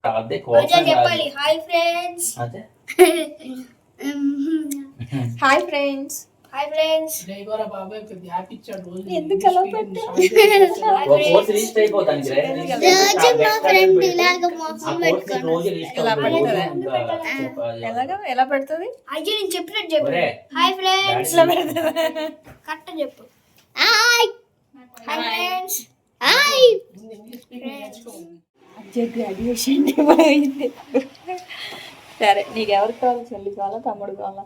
చెప్పాలి hi friends. Hi friends. Hi friends. ఎందుకు అలా పెట్టావు? ఎలా పెడుతుంది? అయ్యో నేను చెప్పినట్టు చెప్పు. హాయ్ ఫ్రెండ్స్ కరెక్ట్ చెప్పు. Hi hi friends. Hi graduation అయింది. సరే నీకు ఎవరికి కావాలి? చెల్లి కావాలా తమ్ముడు కావాలా?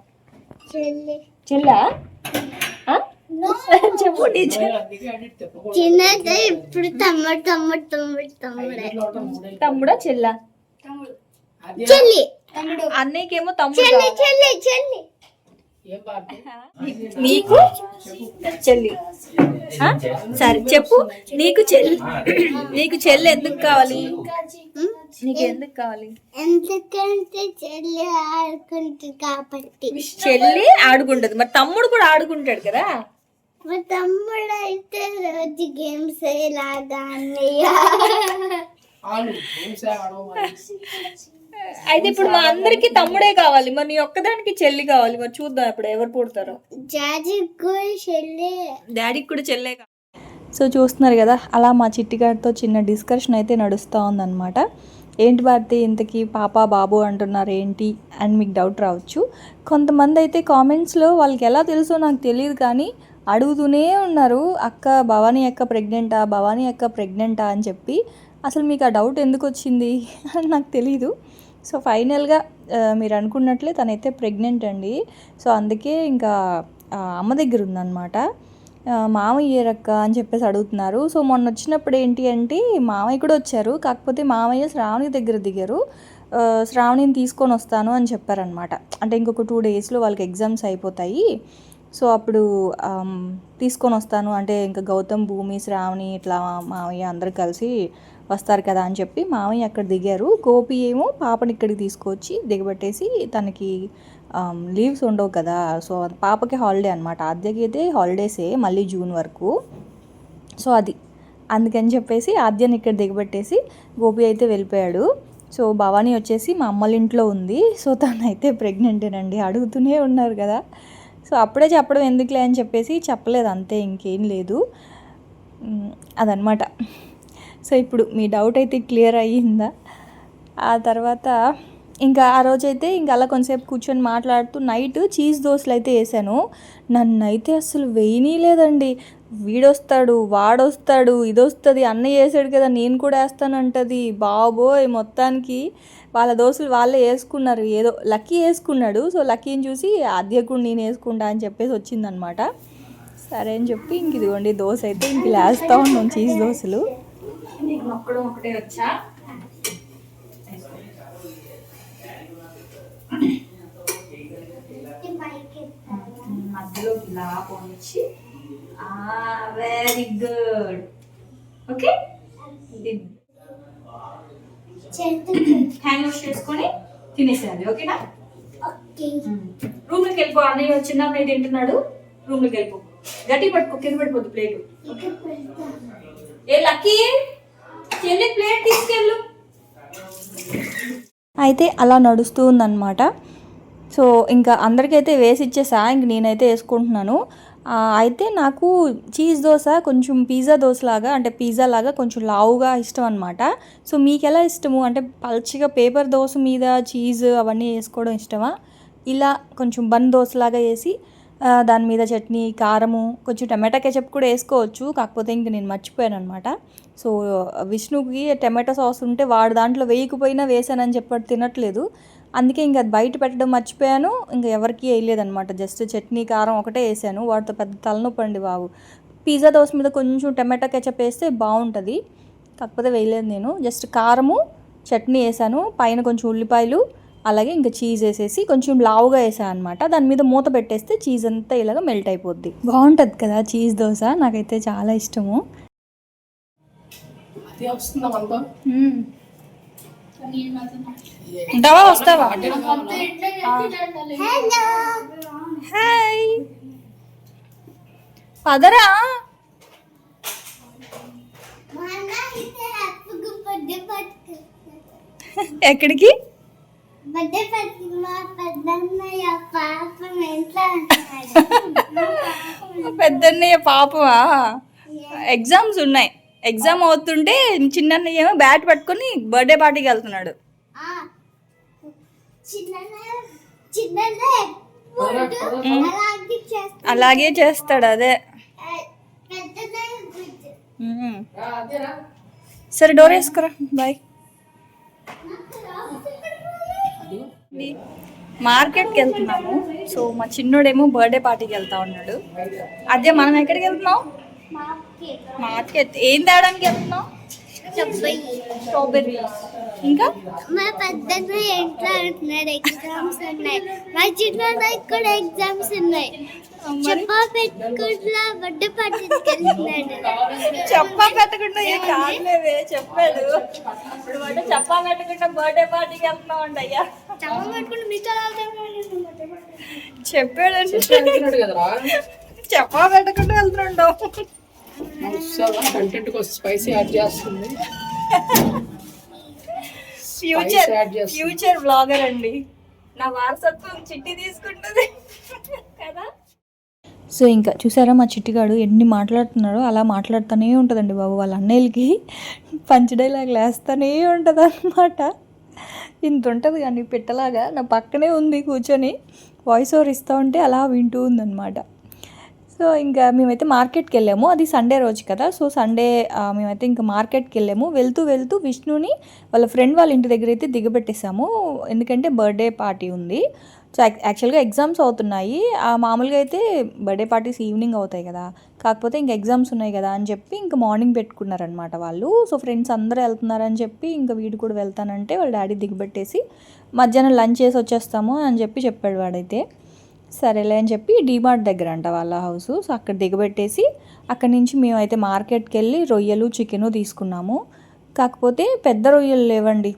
చెల్లా చెప్పు. చిన్నది ఇప్పుడు తమ్ముడు తమ్ముడు తమ్ముడు తమ్ముడే. తమ్ముడా చెల్లా? చెల్లి. తమ్ముడు. అన్నయ్యకేమో తమ్ముడు. చెల్లి చెల్లి చెల్లి. నీకు చెల్లి. సరే చెప్పు. నీకు చెల్లి ఎందుకు కావాలి? నీకు ఎందుకు కావాలి? ఎందుకంటే చెల్లి ఆడుకుంటుంది కాబట్టి. చెల్లి ఆడుకుంటది, మరి తమ్ముడు కూడా ఆడుకుంటాడు కదా. మా తమ్ముడు అయితే రోజు గేమ్స్ లాగా అన్నయ్య. అయితే ఇప్పుడు మా అందరికి తమ్ముడే కావాలి, మరి నీ ఒక్కదానికి చెల్లి కావాలి. మరి చూద్దాం ఇప్పుడు ఎవరు పుడతారో. డాడీకి కూడా చెల్లే కావాలి. సో చూస్తున్నారు కదా, అలా మా చిట్టిగాడితో చిన్న డిస్కషన్ అయితే నడుస్తూ ఉందన్నమాట. ఏంటి భారతి ఇంతకీ పాప బాబు అంటున్నారు ఏంటి అని మీకు డౌట్ రావచ్చు. కొంతమంది అయితే కామెంట్స్లో వాళ్ళకి ఎలా తెలుసో నాకు తెలియదు కానీ అడుగుతూనే ఉన్నారు, అక్క భవానీ అక్క ప్రెగ్నెంటా అని చెప్పి. అసలు మీకు ఆ డౌట్ ఎందుకు వచ్చింది అని నాకు తెలీదు. సో ఫైనల్గా మీరు అనుకున్నట్లే తనైతే ప్రెగ్నెంట్ అండి. సో అందుకే ఇంకా అమ్మ దగ్గర ఉందన్నమాట. మామయ్య రక్క అని చెప్పేసి అడుగుతున్నారు. సో మొన్న వచ్చినప్పుడు ఏంటి అంటే మామయ్య కూడా వచ్చారు, కాకపోతే మామయ్య శ్రావణి దగ్గర దిగారు. శ్రావణిని తీసుకొని వస్తాను అని చెప్పారనమాట. అంటే ఇంకొక 2 డేస్లో వాళ్ళకి ఎగ్జామ్స్ అయిపోతాయి. సో అప్పుడు తీసుకొని వస్తాను అంటే ఇంకా గౌతమ్, భూమి, శ్రావణి ఇట్లా మామయ్య అందరు కలిసి వస్తారు కదా అని చెప్పి మామయ్య అక్కడ దిగారు. గోపి ఏమో పాపని ఇక్కడికి తీసుకొచ్చి దిగబెట్టేసి తనకి లీవ్స్ ఉండవు కదా. సో పాపకి హాలిడే అనమాట. ఆద్యకి అయితే హాలిడేసే మళ్ళీ జూన్ వరకు. సో అందుకని చెప్పేసి ఆద్యని ఇక్కడ దిగబెట్టేసి గోపి అయితే వెళ్ళిపోయాడు. సో భవానీ వచ్చేసి మా అమ్మల ఇంట్లో ఉంది. సో తనైతే ప్రెగ్నెంటేనండి. అడుగుతూనే ఉన్నారు కదా. సో అప్పుడే చెప్పడం ఎందుకులే అని చెప్పేసి చెప్పలేదు, అంతే, ఇంకేం లేదు. అదనమాట. సో ఇప్పుడు మీ డౌట్ అయితే క్లియర్ అయ్యిందా? ఆ తర్వాత ఇంకా ఆ రోజైతే ఇంకా అలా కొంతసేపు కూర్చొని మాట్లాడుతూ నైట్ చీజ్ దోశలు అయితే వేసాను. నన్నైతే అసలు వేయనీలేదండి. వీడొస్తాడు, వాడొస్తాడు, ఇది వస్తుంది, అన్నయ్య వేసాడు కదా నేను కూడా వేస్తానంటది. బాబోయ్, మొత్తానికి వాళ్ళ దోశలు వాళ్ళే వేసుకున్నారు. ఏదో లక్కీ వేసుకున్నాడు. సో లక్కీని చూసి ఆద్యకు నేను వేసుకుంటా అని చెప్పేసి వచ్చిందనమాట. సరే అని చెప్పి ఇంక ఇదిగోండి దోశ అయితే ఇంక లేస్తూ ఉన్నాం చీజ్ దోశలు. నీకు నొక్కడం ఒకటే వచ్చా? మధ్యలోకి ఇలా పోనిచ్చి very good. Okay, hand wash చేసుకొని తినేసేయాలి. ఓకేనా? రూమ్లోకి వెళ్ళిపో. అన్నయ్య చిన్న అన్నయ్య తింటున్నాడు, రూమ్లోకి వెళ్ళిపో. గట్టి పట్టుకో, కింద పడిపోద్దు ప్లేట్. ఏ లక్కీ, చెల్లి ప్లేట్ తీసుకెళ్ళు. అయితే అలా నడుస్తూ ఉందన్నమాట. సో ఇంకా అందరికైతే వేసి ఇచ్చేసా, ఇంక నేనైతే వేసుకుంటున్నాను. అయితే నాకు చీజ్ దోశ కొంచెం పిజ్జా దోశలాగా అంటే పిజ్జా లాగా కొంచెం లావుగా ఇష్టం అనమాట. సో మీకు ఎలా ఇష్టము అంటే పల్చిగా పేపర్ దోశ మీద చీజ్ అవన్నీ వేసుకోవడం ఇష్టమా, ఇలా కొంచెం బన్ దోశలాగా వేసి దాని మీద చట్నీ, కారము, కొంచెం టమాటా కెచప్ కూడా వేసుకోవచ్చు. కాకపోతే ఇంక నేను మర్చిపోయాను అనమాట. సో విష్ణుకి టమాటా సాస్ ఉంటే వాడు దాంట్లో వేయకపోయినా వేసానని చెప్పి తినట్లేదు. అందుకే ఇంక అది బయట పెట్టడం మర్చిపోయాను. ఇంకా ఎవరికి వేయలేదనమాట. జస్ట్ చట్నీ, కారం ఒకటే వేసాను. వాటితో పెద్ద తలనొప్పి అండి బాబు. పిజ్జా దోశ మీద కొంచెం టమాటా కెచప్ వేస్తే బాగుంటుంది, కాకపోతే వేయలేదు నేను. జస్ట్ కారము, చట్నీ వేసాను, పైన కొంచెం ఉల్లిపాయలు, అలాగే ఇంకా చీజ్ వేసేసి కొంచెం లావుగా వేసాను అనమాట. దాని మీద మూత పెట్టేస్తే చీజ్ అంతా ఇలాగ మెల్ట్ అయిపోద్ది. బాగుంటుంది కదా చీజ్ దోశ, నాకైతే చాలా ఇష్టము. ఉంటావా, వస్తావా? హాయ్, పదరా. ఎక్కడికి? బర్త్డే పార్టీ మా పెద్దన్నయ్య పాపం ఇంట్లో ఉంటున్నాడు. పెద్దన్నయ్య పాపమా? ఎగ్జామ్స్ ఉన్నాయి, ఎగ్జామ్ అవుతుంటే చిన్నన్నయ్య ఏమో బ్యాట్ పట్టుకొని బర్త్డే పార్టీకి వెళ్తున్నాడు. అలాగే చేస్తాడు. అదే సరే డోర్ వేసుకురా. బాయ్. మార్కెట్కి వెళ్తున్నాము. సో మా చిన్నోడేమో బర్త్డే పార్టీకి వెళ్తా ఉన్నాడు. అదే మనం ఎక్కడికి వెళ్తున్నాం? మార్కెట్. ఏం తేడానికి వెళ్తున్నాం? స్ట్రాబెర్రీ. ఇంకా మా పెద్దన్న ఇంట్లో ఉంటున్నాడు, ఎగ్జామ్స్ ఉన్నాయి. మా చిన్న కూడా ఎగ్జామ్స్ ఉన్నాయి. చెప్పా పెట్టకుండా బర్త్డే పార్టీకి వెళ్తున్నాడు. చెప్పా పెట్టకుండా ఏం కాదులేవే, చెప్పాడు. ఇప్పుడు అంటే చెప్పా పెట్టకుండా బర్త్డే పార్టీకి వెళ్తున్నాం అండి. అయ్యా చెప్పా పెట్టుకుంటే మీతో చెప్పాడంటే చెప్పా పెట్టకుండా వెళ్తుంటాం. కంటెంట్ కోసం స్పైసీ యాడ్ చేస్తుంది. ఫ్యూచర్ బ్లాగర్ అండి. నా వారసత్వం చిట్టి తీసుకుంటుంది కదా. సో ఇంకా చూసారా మా చిట్టిగాడు ఎన్ని మాట్లాడుతున్నాడో అలా మాట్లాడుతూనే ఉంటుందండి బాబు. వాళ్ళ అన్నయ్యలకి పంచడేలాగా లేస్తూనే ఉంటుంది అన్నమాట. ఇంత ఉంటుంది కానీ పిట్టలాగా నా పక్కనే ఉంది కూర్చొని వాయిస్ ఓవర్ ఇస్తూ ఉంటే అలా వింటూ ఉందన్నమాట. సో ఇంకా మేమైతే మార్కెట్కి వెళ్ళాము. అది సండే రోజు కదా. సో సండే మేమైతే ఇంకా మార్కెట్కి వెళ్ళాము. వెళ్తూ వెళ్తూ విష్ణుని వాళ్ళ ఫ్రెండ్ వాళ్ళ ఇంటి దగ్గర అయితే దిగబెట్టేసాము. ఎందుకంటే బర్త్డే పార్టీ ఉంది. సో యాక్చువల్గా ఎగ్జామ్స్ అవుతున్నాయి. మామూలుగా అయితే బర్త్డే పార్టీస్ ఈవినింగ్ అవుతాయి కదా. కాకపోతే ఇంకా ఎగ్జామ్స్ ఉన్నాయి కదా అని చెప్పి ఇంకా మార్నింగ్ పెట్టుకున్నారనమాట వాళ్ళు. సో ఫ్రెండ్స్ అందరూ వెళ్తున్నారని చెప్పి ఇంకా వీడు కూడా వెళ్తానంటే వాళ్ళ డాడీ దిగబెట్టేసి మధ్యాహ్నం లంచ్ చేసి వచ్చేస్తాము అని చెప్పాడు వాడైతే. సరేలే అని చెప్పి డీమార్ట్ దగ్గర అంట వాళ్ళ హౌస్. సో అక్కడ దిగబెట్టేసి అక్కడి నుంచి మేమైతే మార్కెట్కి వెళ్ళి రొయ్యలు చికెను తీసుకున్నాము. కాకపోతే పెద్ద రొయ్యలు లేవండి.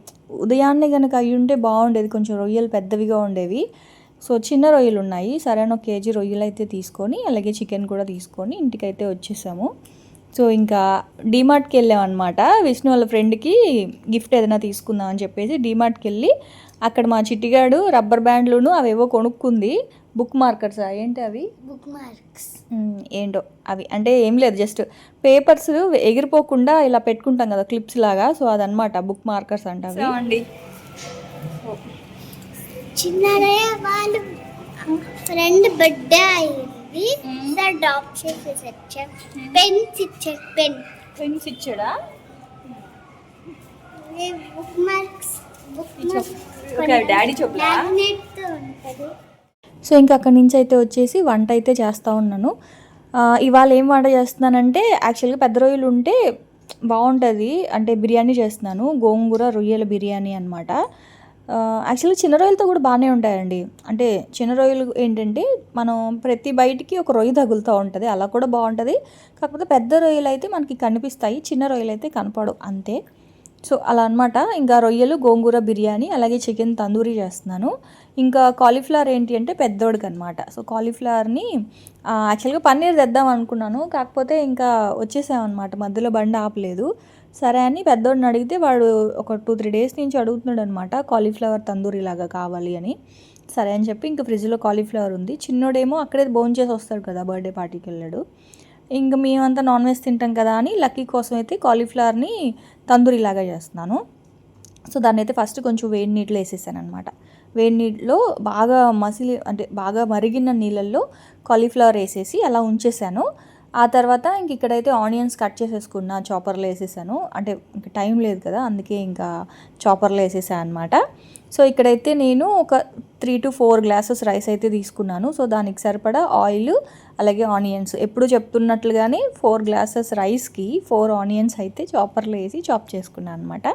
ఉదయాన్నే కనుక అయ్యి ఉంటే బాగుండేది, కొంచెం రొయ్యలు పెద్దవిగా ఉండేవి. సో చిన్న రొయ్యలు ఉన్నాయి. సరైన 1 కేజీ రొయ్యలు అయితే తీసుకొని అలాగే చికెన్ కూడా తీసుకొని ఇంటికైతే వచ్చేసాము. సో ఇంకా డీమార్ట్కి వెళ్ళామన్నమాట. విష్ణు వాళ్ళ ఫ్రెండ్కి గిఫ్ట్ ఏదైనా తీసుకుందాం అని చెప్పేసి డీమార్ట్కి వెళ్ళి అక్కడ మా చిట్టిగాడు రబ్బర్ బ్యాండ్లును అవేవో కొనుక్కుంది. బుక్ మార్కర్స్ ఏంటి అవి? బుక్ మార్క్స్ ఏంటో అవి. అంటే ఏం లేదు, జస్ట్ పేపర్స్ ఎగిరిపోకుండా ఇలా పెట్టుకుంటాం కదా క్లిప్స్ లాగా. సో అదనమాట బుక్ మార్కర్స్ అంటారు అండి. చిన్నయ్య వాళ్ళ ఫ్రెండ్ బర్త్డే అయింది. డ్రాప్ చేసేసి పెన్స్ ఇచ్చాడు. పెన్స్ ఇచ్చాడా? బుక్ మార్క్స్ డాడీ చెప్పలా? ఉంటుంది. సో ఇంకా అక్కడి నుంచి అయితే వచ్చేసి వంట అయితే చేస్తూ ఉన్నాను. ఇవాళ ఏం వంట చేస్తున్నానంటే యాక్చువల్గా పెద్ద రొయ్యలు ఉంటే బాగుంటుంది అంటే బిర్యానీ చేస్తున్నాను. గోంగూర రొయ్యల బిర్యానీ అనమాట. యాక్చువల్గా చిన్న రొయ్యలతో కూడా బాగానే ఉంటాయండి. అంటే చిన్న రొయ్యలు ఏంటంటే మనం ప్రతి బయటికి ఒక రొయ్య తగులుతూ ఉంటుంది, అలా కూడా బాగుంటుంది. కాకపోతే పెద్ద రొయ్యలు అయితే మనకి కనిపిస్తాయి, చిన్న రొయ్యలు అయితే కనపడవు అంతే. సో అలా అనమాట. ఇంకా రొయ్యలు గోంగూర బిర్యానీ అలాగే చికెన్ తందూరీ చేస్తున్నాను. ఇంకా కాలీఫ్లవర్ ఏంటి అంటే పెద్దోడికి అనమాట. సో కాలీఫ్లవర్ని యాక్చువల్గా పన్నీర్ తెద్దాం అనుకున్నాను, కాకపోతే ఇంకా వచ్చేసామన్నమాట, మధ్యలో బండి ఆపలేదు. సరే అని పెద్దోడిని అడిగితే వాడు ఒక 2-3 డేస్ నుంచి అడుగుతున్నాడు అనమాట కాలీఫ్లవర్ తందూరీ లాగా కావాలి అని. సరే అని చెప్పి ఇంకా ఫ్రిడ్జ్లో కాలీఫ్లవర్ ఉంది. చిన్నోడేమో అక్కడే భోంచేసి వస్తాడు కదా, బర్త్డే పార్టీకి వెళ్ళాడు. ఇంకా మేమంతా నాన్ వెజ్ తింటాం కదా అని లక్కీ కోసం అయితే కాలీఫ్లవర్ని తందూరీ లాగా చేస్తున్నాను. సో దాన్ని అయితే ఫస్ట్ కొంచెం వేడి నీటిలో వేసేసాను అనమాట. వేడి నీటిలో బాగా బాగా మరిగిన నీళ్ళల్లో కాలీఫ్లవర్ వేసేసి అలా ఉంచేసాను. ఆ తర్వాత ఇంక ఇక్కడైతే ఆనియన్స్ కట్ చేసేసుకున్నా, చాపర్లో వేసేసాను. అంటే ఇంక టైం లేదు కదా, అందుకే ఇంకా చాపర్లో వేసేసాను అనమాట. సో ఇక్కడైతే నేను ఒక 3 to 4 గ్లాసెస్ రైస్ అయితే తీసుకున్నాను. సో దానికి సరిపడా ఆయిల్ అలాగే ఆనియన్స్, ఎప్పుడు చెప్తున్నట్లుగానే 4 గ్లాసెస్ రైస్కి 4 ఆనియన్స్ అయితే చాపర్లో వేసి చాప్ చేసుకున్నాను అనమాట.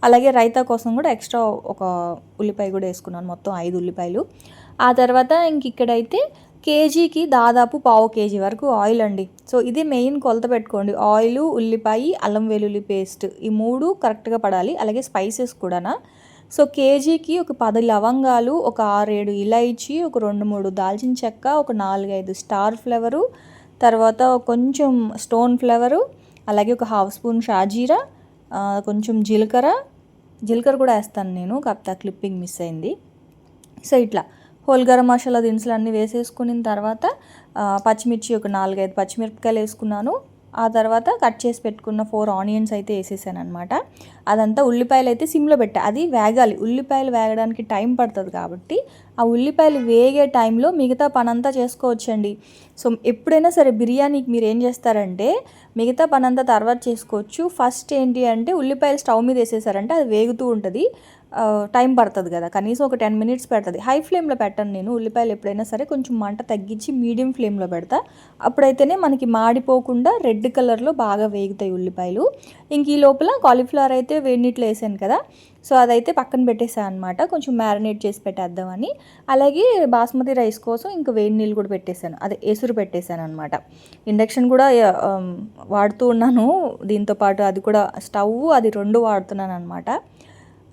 అలాగే రైతా కోసం కూడా ఎక్స్ట్రా ఒక ఉల్లిపాయ కూడా వేసుకున్నాను, మొత్తం 5 ఉల్లిపాయలు. ఆ తర్వాత ఇంక ఇక్కడైతే కేజీకి దాదాపు 1/2 కేజీ వరకు ఆయిల్ అండి. సో ఇది మెయిన్ కొలత పెట్టుకోండి. ఆయిల్, ఉల్లిపాయ, అల్లం వెల్లుల్లి పేస్ట్, ఈ 3 కరెక్ట్గా పడాలి. అలాగే స్పైసెస్ కూడా. సో కేజీకి ఒక 10 లవంగాలు, ఒక 6-7 ఇలాచీ, ఒక 2-3 దాల్చిన చెక్క, ఒక 4-5 స్టార్ ఫ్లేవరు, తర్వాత కొంచెం స్టోన్ ఫ్లేవరు, అలాగే ఒక 1/2 స్పూన్ షాజీరా, కొంచెం జీలకర్ర, జీలకర్ర కూడా వేస్తాను నేను, కాకపోతే ఆ క్లిప్పింగ్ మిస్ అయింది. సో ఇట్లా హోల్ గరం మసాలా దినుసులు అన్నీ వేసేసుకున్న తర్వాత పచ్చిమిర్చి ఒక 4-5 పచ్చిమిరపకాయలు వేసుకున్నాను. ఆ తర్వాత కట్ చేసి పెట్టుకున్న 4 ఆనియన్స్ అయితే వేసేసాను అనమాట. అదంతా ఉల్లిపాయలు అయితే సిమ్లో పెట్టా, అది వేగాలి. ఉల్లిపాయలు వేగడానికి టైం పడుతుంది కాబట్టి ఆ ఉల్లిపాయలు వేగే టైంలో మిగతా పనంతా చేసుకోవచ్చండి. సో ఎప్పుడైనా సరే బిర్యానీకి మీరు ఏం చేస్తారంటే మిగతా పనంతా తర్వాత చేసుకోవచ్చు. ఫస్ట్ ఏంటి అంటే ఉల్లిపాయలు స్టవ్ మీద వేసేసారంటే అది వేగుతూ ఉంటుంది, టైం పడుతుంది కదా, కనీసం ఒక 10 మినిట్స్ పడుతుంది. హై ఫ్లేమ్లో పెట్టను నేను ఉల్లిపాయలు ఎప్పుడైనా సరే, కొంచెం మంట తగ్గించి మీడియం ఫ్లేమ్లో పెడతా. అప్పుడైతేనే మనకి మాడిపోకుండా రెడ్ కలర్లో బాగా వేగుతాయి ఉల్లిపాయలు. ఇంక ఈ లోపల కాలీఫ్లవర్ అయితే వేడి నీటిలో వేసాను కదా, సో అదైతే పక్కన పెట్టేసాను అనమాట, కొంచెం మ్యారినేట్ చేసి పెట్టేద్దామని. అలాగే బాస్మతి రైస్ కోసం ఇంకా వేడి నీళ్ళు కూడా పెట్టేశాను, అదే ఎసురు పెట్టేశాను అనమాట. ఇండక్షన్ కూడా వాడుతూ ఉన్నాను దీంతోపాటు, అది కూడా స్టవ్ అది 2 వాడుతున్నాను అనమాట.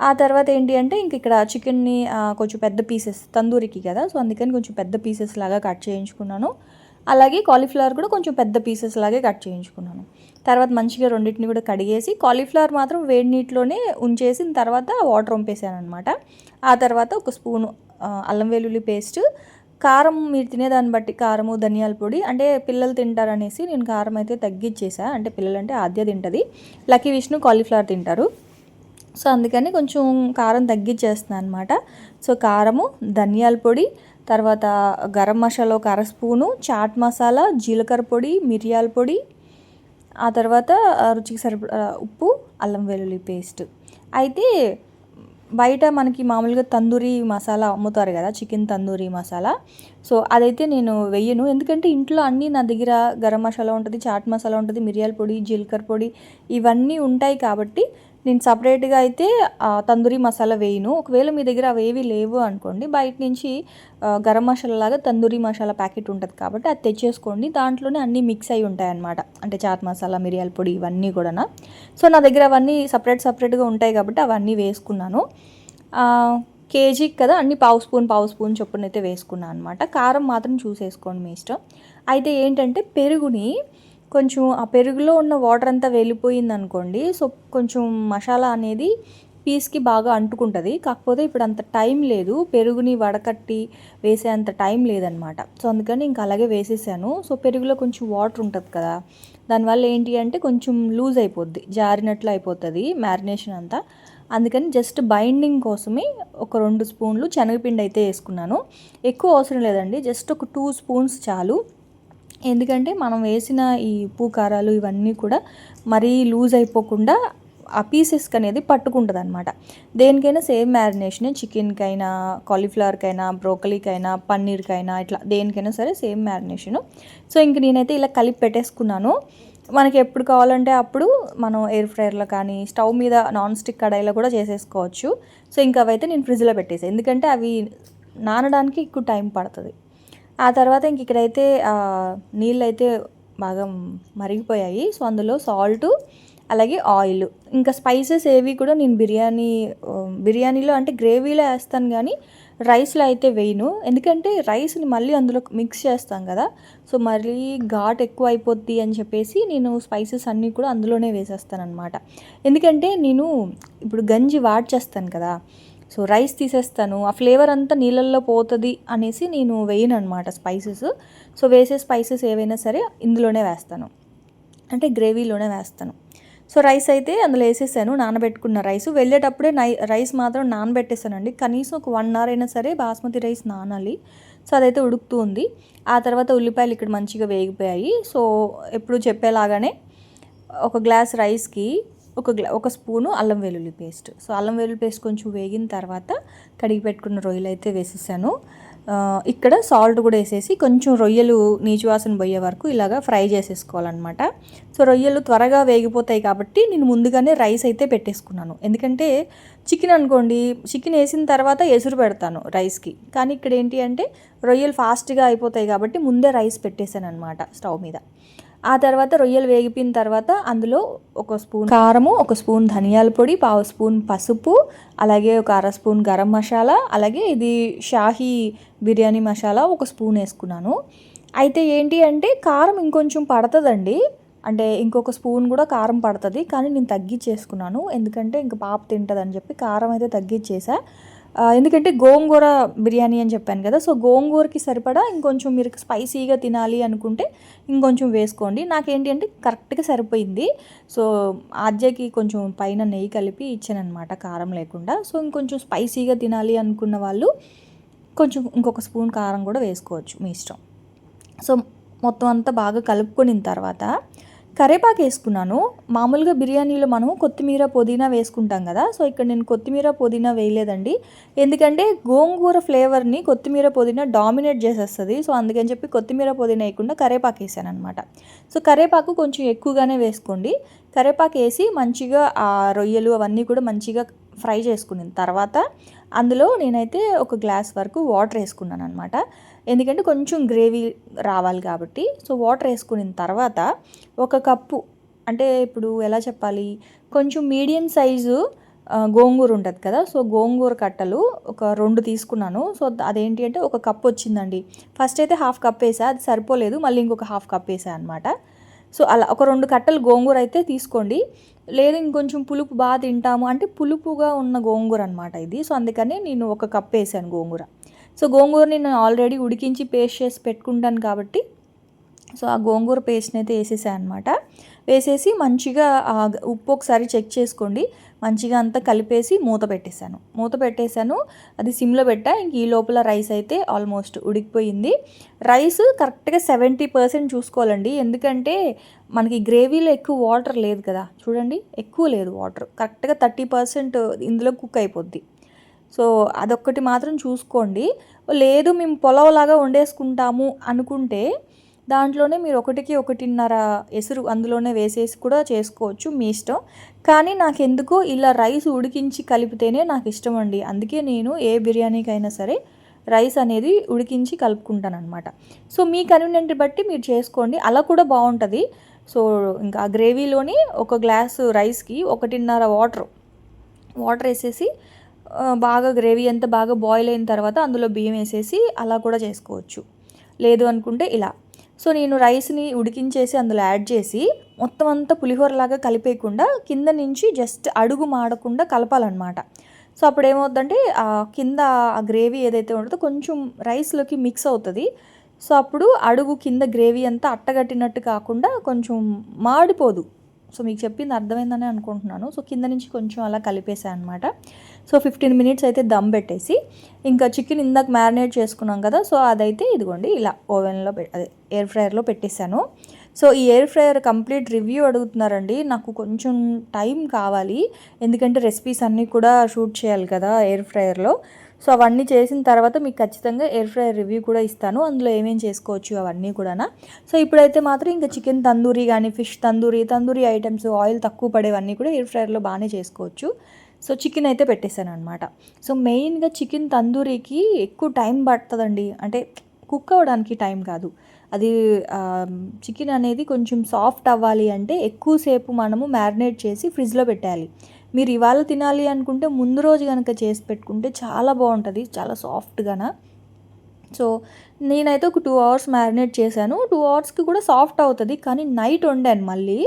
ఆ తర్వాత ఏంటి అంటే ఇంక ఇక్కడ చికెన్ని కొంచెం పెద్ద పీసెస్ తందూరికి కదా, సో అందుకని కొంచెం పెద్ద పీసెస్ లాగా కట్ చేయించుకున్నాను. అలాగే కాలీఫ్లవర్ కూడా కొంచెం పెద్ద పీసెస్ లాగే కట్ చేయించుకున్నాను. తర్వాత మంచిగా రెండింటిని కూడా కడిగేసి కాలీఫ్లవర్ మాత్రం వేడి నీటిలోనే ఉంచేసిన తర్వాత వాటర్ వంపేసాను అనమాట. ఆ తర్వాత ఒక స్పూను అల్లం వెల్లుల్లి పేస్ట్, కారం మీరు తినేదాన్ని బట్టి కారము, ధనియాల పొడి, అంటే పిల్లలు తింటారనేసి నేను కారం అయితే తగ్గించేసా. అంటే పిల్లలంటే ఆద్య తింటుంది, లక్కీ విష్ణు కాలీఫ్లవర్ తింటారు, సో అందుకని కొంచెం కారం తగ్గించేస్తున్నాను అనమాట. సో కారము, ధనియాల పొడి, తర్వాత గరం మసాలా ఒక 1 స్పూను, చాట్ మసాలా, జీలకర్ర పొడి, మిరియాల పొడి, ఆ తర్వాత రుచికి సరిపడా ఉప్పు, అల్లం వెల్లుల్లి పేస్ట్. అయితే బయట మనకి మామూలుగా తందూరి మసాలా అమ్ముతారు కదా, చికెన్ తందూరి మసాలా, సో అదైతే నేను వెయ్యను. ఎందుకంటే ఇంట్లో అన్నీ నా దగ్గర గరం మసాలా ఉంటుంది, చాట్ మసాలా ఉంటుంది, మిరియాల పొడి, జీలకర్ర పొడి ఇవన్నీ ఉంటాయి కాబట్టి నేను సపరేట్గా అయితే తందూరి మసాలా వేయను. ఒకవేళ మీ దగ్గర అవేవి లేవు అనుకోండి, బయట నుంచి గరం మసాలా లాగా తందూరి మసాలా ప్యాకెట్ ఉంటుంది కాబట్టి అది తెచ్చేసుకోండి, దాంట్లోనే అన్నీ మిక్స్ అయి ఉంటాయి అన్నమాట. అంటే చాట్ మసాలా, మిరియాల పొడి ఇవన్నీ కూడా. సో నా దగ్గర అవన్నీ సపరేట్గా ఉంటాయి కాబట్టి అవన్నీ వేసుకున్నాను. కేజీకి కదా అన్ని పావు స్పూన్ చొప్పున అయితే వేసుకున్నాను అనమాట. కారం మాత్రం చూసేసుకోండి మీ ఇష్టం. అయితే ఏంటంటే పెరుగుని కొంచెం ఆ పెరుగులో ఉన్న వాటర్ అంతా వెళ్ళిపోయింది అనుకోండి, సో కొంచెం మసాలా అనేది పీస్కి బాగా అంటుకుంటుంది. కాకపోతే ఇప్పుడు అంత టైం లేదు, పెరుగుని వడకట్టి వేసే అంత టైం లేదనమాట. సో అందుకని ఇంకా అలాగే వేసేసాను. సో పెరుగులో కొంచెం వాటర్ ఉంటుంది కదా, దానివల్ల ఏంటి అంటే కొంచెం లూజ్ అయిపోద్ది, జారినట్లు అయిపోతుంది మ్యారినేషన్ అంతా. అందుకని జస్ట్ బైండింగ్ కోసమే ఒక 2 స్పూన్లు శనగపిండి అయితే వేసుకున్నాను. ఎక్కువ అవసరం లేదండి, జస్ట్ ఒక 2 స్పూన్స్ చాలు. ఎందుకంటే మనం వేసిన ఈ ఉప్పు కారాలు ఇవన్నీ కూడా మరీ లూజ్ అయిపోకుండా ఆ పీసెస్కి అనేది పట్టుకుంటుంది అనమాట. దేనికైనా సేమ్ మ్యారినేషనే, చికెన్కైనా, కాలీఫ్లవర్కైనా, బ్రోకలీకైనా, పన్నీర్కైనా, ఇట్లా దేనికైనా సరే సేమ్ మ్యారినేషను. సో ఇంక నేనైతే ఇలా కలిపి పెట్టేసుకున్నాను. మనకి ఎప్పుడు కావాలంటే అప్పుడు మనం ఎయిర్ ఫ్రైయర్లో కానీ స్టవ్ మీద నాన్ స్టిక్ కడాయిలో కూడా చేసేసుకోవచ్చు. సో ఇంకా అవైతే నేను ఫ్రిడ్జ్లో పెట్టేసాను, ఎందుకంటే అవి నానడానికి ఎక్కువ టైం పడుతుంది. ఆ తర్వాత ఇంక ఇక్కడైతే నీళ్ళు అయితే బాగా మరిగిపోయాయి. సో అందులో సాల్టు, అలాగే ఆయిల్, ఇంకా స్పైసెస్ ఏవి కూడా నేను బిర్యానీలో అంటే గ్రేవీలో వేస్తాను కానీ రైస్లో అయితే వేయను. ఎందుకంటే రైస్ని మళ్ళీ అందులో మిక్స్ చేస్తాం కదా, సో మళ్ళీ ఘాట్ ఎక్కువ అయిపోద్ది అని చెప్పేసి నేను స్పైసెస్ అన్నీ కూడా అందులోనే వేసేస్తాను అనమాట. ఎందుకంటే నేను ఇప్పుడు గంజి చేస్తాను కదా, సో రైస్ తీసేస్తాను, ఆ ఫ్లేవర్ అంతా నీళ్ళల్లో పోతుంది అనేసి నేను వేయను అనమాట స్పైసెస్. సో వేసే స్పైసెస్ ఏవైనా సరే ఇందులోనే వేస్తాను, అంటే గ్రేవీలోనే వేస్తాను. సో రైస్ అయితే అందులో వేసేసాను, నానబెట్టుకున్న రైస్. వెళ్ళేటప్పుడే రైస్ మాత్రం నానబెట్టేసానండి, కనీసం ఒక 1 అవర్ అయినా సరే బాస్మతి రైస్ నానాలి. సో అదైతే ఉడుకుతూ ఉంది. ఆ తర్వాత ఉల్లిపాయలు ఇక్కడ మంచిగా వేగిపోయాయి. సో ఎప్పుడు చెప్పేలాగానే ఒక గ్లాస్ రైస్కి ఒక స్పూను అల్లం వెల్లుల్లి పేస్ట్. సో అల్లం వెల్లుల్లి పేస్ట్ కొంచెం వేగిన తర్వాత కడిగి పెట్టుకున్న రొయ్యలు అయితే వేసేసాను. ఇక్కడ సాల్ట్ కూడా వేసేసి కొంచెం రొయ్యలు నీచు వాసన పోయే వరకు ఇలాగా ఫ్రై చేసేసుకోవాలన్నమాట. సో రొయ్యలు త్వరగా వేగిపోతాయి కాబట్టి నేను ముందుగానే రైస్ అయితే పెట్టేసుకున్నాను. ఎందుకంటే చికెన్ అనుకోండి, చికెన్ వేసిన తర్వాత ఎసురు పెడతాను రైస్కి, కానీ ఇక్కడ ఏంటి అంటే రొయ్యలు ఫాస్ట్గా అయిపోతాయి కాబట్టి ముందే రైస్ పెట్టేశాను అనమాట స్టవ్ మీద. ఆ తర్వాత రొయ్యలు వేగిపోయిన తర్వాత అందులో 1 స్పూన్ కారము, 1 స్పూన్ ధనియాల పొడి, పావు స్పూన్ పసుపు, అలాగే ఒక 1/2 స్పూన్ గరం మసాలా, అలాగే ఇది షాహీ బిర్యానీ మసాలా 1 స్పూన్ వేసుకున్నాను. అయితే ఏంటి అంటే కారం ఇంకొంచెం పడుతుందండి, అంటే ఇంకొక స్పూన్ కూడా కారం పడుతుంది, కానీ నేను తగ్గించేసుకున్నాను ఎందుకంటే ఇంక పాప తింటుందని చెప్పి కారం అయితే తగ్గించేసా. ఎందుకంటే గోంగూర బిర్యానీ అని చెప్పాను కదా, సో గోంగూరకి సరిపడా ఇంకొంచెం మీరు స్పైసీగా తినాలి అనుకుంటే ఇంకొంచెం వేసుకోండి. నాకేంటి అంటే కరెక్ట్గా సరిపోయింది. సో ఆద్యకి కొంచెం పైన నెయ్యి కలిపి ఇచ్చానమాట కారం లేకుండా. సో ఇంకొంచెం స్పైసీగా తినాలి అనుకున్న వాళ్ళు కొంచెం ఇంకొక స్పూన్ కారం కూడా వేసుకోవచ్చు, మీ ఇష్టం. సో మొత్తం అంతా బాగా కలుపుకొనిన తర్వాత కరివేపాకు వేసుకున్నాను. మామూలుగా బిర్యానీలో మనం కొత్తిమీర పుదీనా వేసుకుంటాం కదా, సో ఇక్కడ నేను కొత్తిమీర పుదీనా వేయలేదండి. ఎందుకంటే గోంగూర ఫ్లేవర్ని కొత్తిమీర పుదీనా డామినేట్ చేసేస్తుంది. సో అందుకని చెప్పి కొత్తిమీర పుదీనా వేయకుండా కరివేపాకు వేసాను అనమాట. సో కరివేపాకు కొంచెం ఎక్కువగానే వేసుకోండి. కరివేపాకు వేసి మంచిగా ఆ రొయ్యలు అవన్నీ కూడా మంచిగా ఫ్రై చేసుకున్న తర్వాత అందులో నేనైతే ఒక గ్లాస్ వరకు వాటర్ వేసుకున్నాను అనమాట. ఎందుకంటే కొంచెం గ్రేవీ రావాలి కాబట్టి. సో వాటర్ వేసుకున్న తర్వాత ఒక కప్పు, అంటే ఇప్పుడు ఎలా చెప్పాలి, కొంచెం మీడియం సైజు గోంగూర ఉంటుంది కదా, సో గోంగూర కట్టలు ఒక 2 తీసుకున్నాను. సో అదేంటి అంటే ఒక కప్ వచ్చిందండి. ఫస్ట్ అయితే హాఫ్ కప్ వేసా, అది సరిపోలేదు, మళ్ళీ ఇంకొక హాఫ్ కప్ వేసా అనమాట. సో అలా ఒక 2 కట్టలు గోంగూర అయితే తీసుకోండి. లేదు ఇంకొంచెం పులుపు బాగా తింటాము అంటే పులుపుగా ఉన్న గోంగూర అనమాట ఇది. సో అందుకని నేను ఒక కప్ వేసాను గోంగూర. సో గోంగూరని నేను ఆల్రెడీ ఉడికించి పేస్ట్ చేసి పెట్టుకుంటాను కాబట్టి సో ఆ గోంగూర పేస్ట్ని అయితే వేసేసాను అనమాట. వేసేసి మంచిగా ఉప్పు ఒకసారి చెక్ చేసుకోండి. మంచిగా అంతా కలిపేసి మూత పెట్టేశాను. అది సిమ్లో పెట్టా. ఇంక ఈ లోపల రైస్ అయితే ఆల్మోస్ట్ ఉడికిపోయింది. రైస్ కరెక్ట్గా 70% చూసుకోవాలండి, ఎందుకంటే మనకి గ్రేవీలో ఎక్కువ వాటర్ లేదు కదా, చూడండి ఎక్కువ లేదు వాటర్, కరెక్ట్గా 30% ఇందులో కుక్ అయిపోద్ది. సో అదొక్కటి మాత్రం చూసుకోండి. లేదు మేము పొలవలాగా వండేసుకుంటాము అనుకుంటే దాంట్లోనే మీరు 1కి 1.5 ఎసురు అందులోనే వేసేసి కూడా చేసుకోవచ్చు, మీ ఇష్టం. కానీ నాకెందుకో ఇలా రైస్ ఉడికించి కలిపితేనే నాకు ఇష్టం అండి. అందుకే నేను ఏ బిర్యానీకైనా సరే రైస్ అనేది ఉడికించి కలుపుకుంటాను అనమాట. సో మీ కన్వీనియంట్ బట్టి మీరు చేసుకోండి, అలా కూడా బాగుంటుంది. సో ఇంకా గ్రేవీలోని ఒక గ్లాసు రైస్కి 1.5 వాటర్ వేసేసి బాగా గ్రేవీ అంతా బాగా బాయిల్ అయిన తర్వాత అందులో బియ్యం వేసేసి అలా కూడా చేసుకోవచ్చు. లేదు అనుకుంటే ఇలా. సో నేను రైస్ని ఉడికించేసి అందులో యాడ్ చేసి మొత్తం అంతా పులిహోరలాగా కలిపేయకుండా కింద నుంచి జస్ట్ అడుగు మాడకుండా కలపాలన్నమాట. సో అప్పుడు ఏమవుతుందంటే కింద ఆ గ్రేవీ ఏదైతే ఉంటుందో కొంచెం రైస్లోకి మిక్స్ అవుతుంది. సో అప్పుడు అడుగు కింద గ్రేవీ అంతా అట్టగట్టినట్టు కాకుండా కొంచెం మాడిపోదు. సో మీకు చెప్పింది అర్థమైందని అనుకుంటున్నాను. సో కింద నుంచి కొంచెం అలా కలిపేసాను అనమాట. సో 15 మినిట్స్ అయితే దమ్ పెట్టేసి ఇంకా చికెన్ ఇందాక మ్యారినేట్ చేసుకున్నాం కదా, సో అదైతే ఇదిగోండి ఇలా ఓవెన్లో అదే ఎయిర్ ఫ్రైయర్లో పెట్టేశాను. సో ఈ ఎయిర్ ఫ్రైయర్ కంప్లీట్ రివ్యూ అడుగుతున్నారండి. నాకు కొంచెం టైం కావాలి, ఎందుకంటే రెసిపీస్ అన్నీ కూడా షూట్ చేయాలి కదా ఎయిర్ ఫ్రైయర్లో. సో అవన్నీ చేసిన తర్వాత మీకు ఖచ్చితంగా ఎయిర్ ఫ్రైయర్ రివ్యూ కూడా ఇస్తాను, అందులో ఏమేమి చేసుకోవచ్చు అవన్నీ కూడా. సో ఇప్పుడైతే మాత్రం ఇంకా చికెన్ తందూరి కానీ ఫిష్ తందూరి ఐటమ్స్ ఆయిల్ తక్కువ పడేవన్నీ కూడా ఎయిర్ ఫ్రైయర్లో బాగానే చేసుకోవచ్చు. సో చికెన్ అయితే పెట్టేశాను అనమాట. సో మెయిన్గా చికెన్ తందూరికి ఎక్కువ టైం పడుతుందండి, అంటే కుక్ అవ్వడానికి టైం కాదు, అది చికెన్ అనేది కొంచెం సాఫ్ట్ అవ్వాలి అంటే ఎక్కువసేపు మనము మ్యారినేట్ చేసి ఫ్రిడ్జ్లో పెట్టాలి. మీరు ఇవాళ తినాలి అనుకుంటే ముందు రోజు కనుక చేసి పెట్టుకుంటే చాలా బాగుంటుంది, చాలా సాఫ్ట్గానా. సో నేనైతే ఒక 2 అవర్స్ మ్యారినేట్ చేశాను. 2 అవర్స్కి కూడా సాఫ్ట్ అవుతుంది, కానీ నైట్ వండాను మళ్ళీ,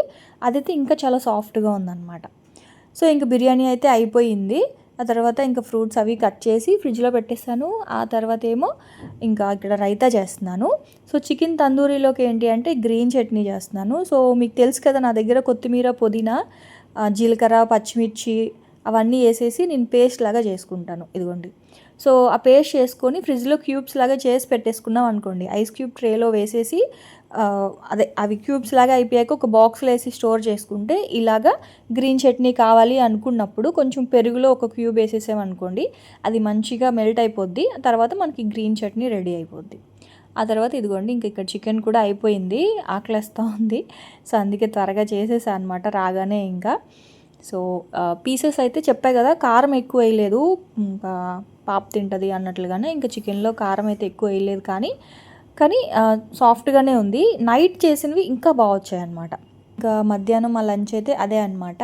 అదైతే ఇంకా చాలా సాఫ్ట్గా ఉందన్నమాట. సో ఇంక బిర్యానీ అయితే అయిపోయింది. ఆ తర్వాత ఇంకా ఫ్రూట్స్ అవి కట్ చేసి ఫ్రిడ్జ్లో పెట్టేస్తాను. ఆ తర్వాత ఏమో ఇంకా ఇక్కడ రైతా చేస్తున్నాను. సో చికెన్ తందూరీలోకి ఏంటి అంటే గ్రీన్ చట్నీ చేస్తున్నాను. సో మీకు తెలుసు కదా నా దగ్గర కొత్తిమీర పుదీనా జీలకర్ర పచ్చిమిర్చి అవన్నీ వేసేసి నేను పేస్ట్ లాగా చేసుకుంటాను, ఇదిగోండి. సో ఆ పేస్ట్ చేసుకొని ఫ్రిడ్జ్లో క్యూబ్స్ లాగా చేసి పెట్టేసుకున్నాం అనుకోండి, ఐస్ క్యూబ్ ట్రేలో వేసేసి అదే అవి క్యూబ్స్ లాగా అయిపోయాక ఒక బాక్స్లో వేసి స్టోర్ చేసుకుంటే ఇలాగా గ్రీన్ చట్నీ కావాలి అనుకున్నప్పుడు కొంచెం పెరుగులో ఒక క్యూబ్ వేసేసామనుకోండి, అది మంచిగా మెల్ట్ అయిపోద్ది. తర్వాత మనకి గ్రీన్ చట్నీ రెడీ అయిపోద్ది. ఆ తర్వాత ఇదిగోండి ఇంక ఇక్కడ చికెన్ కూడా అయిపోయింది, ఆకలిస్తూ ఉంది. సో అందుకే త్వరగా చేసేసా అనమాట రాగానే. ఇంకా సో పీసెస్ అయితే చెప్పా కదా కారం ఎక్కువ వేయలేదు, పాప తింటుంది అన్నట్లుగానే. ఇంకా చికెన్లో కారం అయితే ఎక్కువ వేయలేదు, కానీ సాఫ్ట్గానే ఉంది. నైట్ చేసినవి ఇంకా బాగా వచ్చాయన్నమాట. ఇంకా మధ్యాహ్నం మా లంచ్ అయితే అదే అనమాట.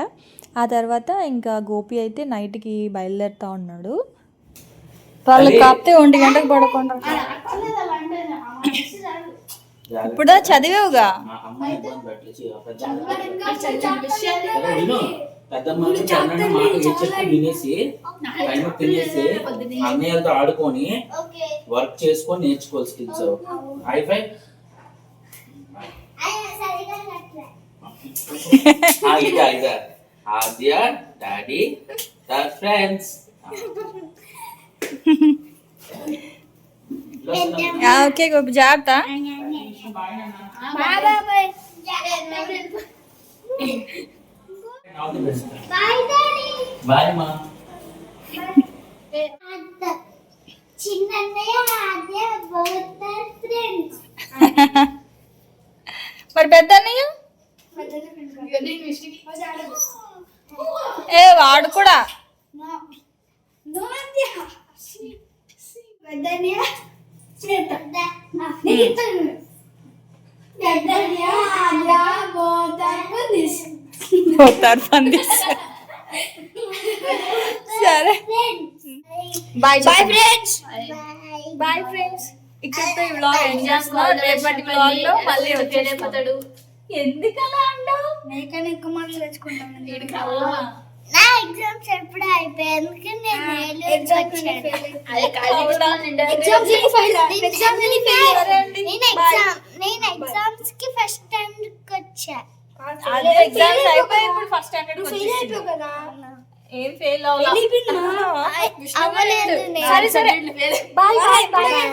ఆ తర్వాత ఇంకా గోపి అయితే నైట్కి బయలుదేరుతూ ఉన్నాడు. వాళ్ళు కాపితే 1 గంటకు పడుకుంటారు. ఇప్పుడు చదివేవుగా. అమ్మ ఇబ్బంది పెట్టలేదు. పెద్దమ్మ మాట చెప్పి వినేసి టైం తినేసి అన్నయ్యలతో ఆడుకొని వర్క్ చేసుకొని నేర్చుకోవాలి స్కిల్స్. హైఫై ఇదా ఆద్య డాడీ ఫ్రెండ్స్. ఓకే గోపి జాగ్రత్త. బాయ్ మా. చిన్నయ్య ఆద్య both are friends. మరి పెద్ద అన్నయ్య ఏ వాడు కూడా పోతారు పందిస్. సరే bye bye friends. Bye friends. ఇక్కడితో ఈ వ్లాగ్ ఎండ్ చేస్తున్నాం. రేపటి వ్లాగ్ లో మళ్ళీ వచ్చేస్తాడు. ఎందుకలా అంటావు? నీకన్నా ఎక్కువ మార్క్స్ తెచ్చుకుంటాను. నా ఎగ్జామ్స్ ఎప్పుడు అయిపోయాయి, అందుకే నేను ఎగ్జామ్స్ కి ఫస్ట్ స్టాండర్డ్ వచ్చా. అదే ఎగ్జామ్స్ అయిపోయి ఇప్పుడు ఫస్ట్ స్టాండర్డ్ కదా. ఏం ఫెయిల్ అవ్వలేదు. సరే సరే బాయ్ బాయ్ బాయ్.